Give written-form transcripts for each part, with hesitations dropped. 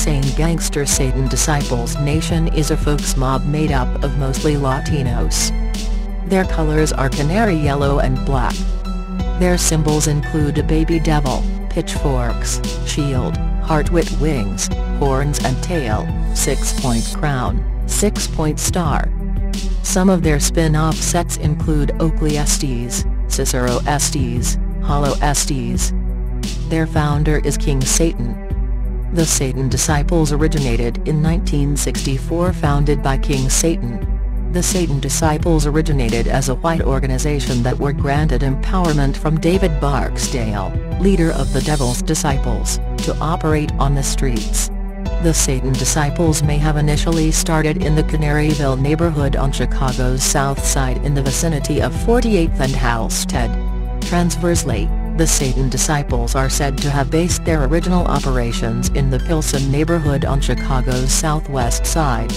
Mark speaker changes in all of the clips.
Speaker 1: insane gangster Satan Disciples Nation is a folks mob made up of mostly Latinos. Their colors are canary yellow and black. Their symbols include a baby devil, pitchforks, shield, heart with wings, horns and tail, 6-point crown, 6-point star. Some of their spin-off sets include Oakley Estes, Cicero Estes, Hollow Estes. Their founder is King Satan. The Satan Disciples originated in 1964, founded by King Satan. The Satan Disciples originated as a white organization that were granted empowerment from David Barksdale, leader of the Devil's Disciples, to operate on the streets. The Satan Disciples may have initially started in the Canaryville neighborhood on Chicago's South Side in the vicinity of 48th and Halsted. Transversely, the Satan Disciples are said to have based their original operations in the Pilsen neighborhood on Chicago's southwest side.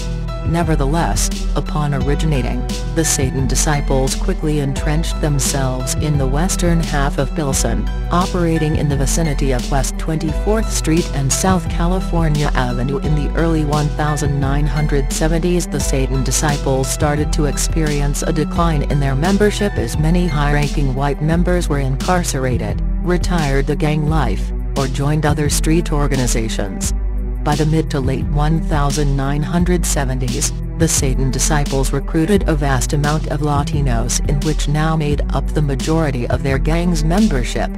Speaker 1: Nevertheless, upon originating, the Satan Disciples quickly entrenched themselves in the western half of Pilsen, operating in the vicinity of West 24th Street and South California Avenue. In the early 1970s, the Satan Disciples started to experience a decline in their membership as many high-ranking white members were incarcerated, retired the gang life, or joined other street organizations. By the mid to late 1970s, the Satan Disciples recruited a vast amount of Latinos, in which now made up the majority of their gang's membership.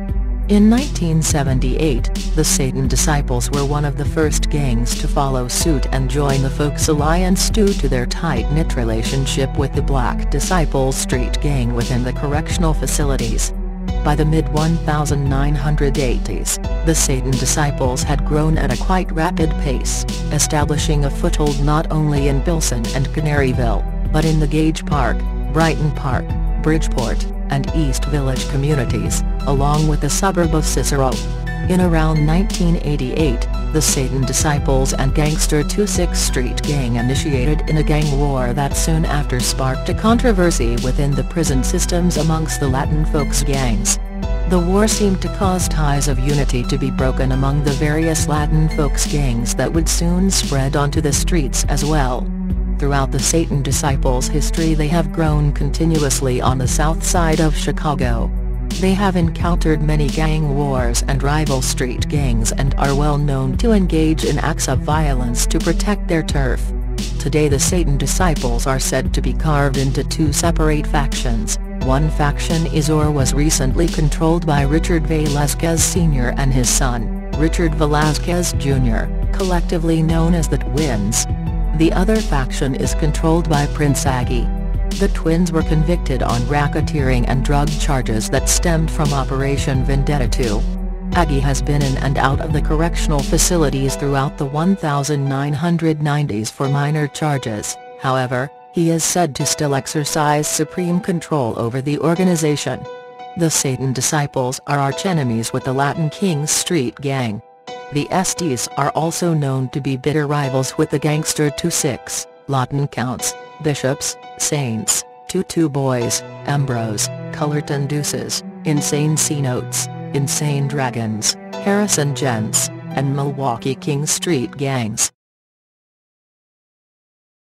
Speaker 1: In 1978, the Satan Disciples were one of the first gangs to follow suit and join the Folks Alliance due to their tight-knit relationship with the Black Disciples Street Gang within the correctional facilities. By the mid-1980s, the Satan Disciples had grown at a quite rapid pace, establishing a foothold not only in Pilsen and Canaryville, but in the Gage Park, Brighton Park, Bridgeport, and East Village communities, along with the suburb of Cicero. In around 1988, the Satan Disciples and Gangster 26th Street Gang initiated in a gang war that soon after sparked a controversy within the prison systems amongst the Latin folks gangs. The war seemed to cause ties of unity to be broken among the various Latin folks gangs that would soon spread onto the streets as well. Throughout the Satan Disciples' history, they have grown continuously on the south side of Chicago. They have encountered many gang wars and rival street gangs and are well known to engage in acts of violence to protect their turf. Today the Satan Disciples are said to be carved into two separate factions. One faction is or was recently controlled by Richard Velazquez Sr. and his son, Richard Velazquez Jr., collectively known as the Twins. The other faction is controlled by Prince Aggie. The twins were convicted on racketeering and drug charges that stemmed from Operation Vendetta 2. Aggie has been in and out of the correctional facilities throughout the 1990s for minor charges. However, he is said to still exercise supreme control over the organization. The Satan Disciples are archenemies with the Latin Kings Street Gang. The Estes are also known to be bitter rivals with the Gangster 26, Latin Counts, Bishops, Saints, Tutu Boys, Ambrose, Cullerton Deuces, Insane C-Notes, Insane Dragons, Harrison Gents, and Milwaukee King Street Gangs.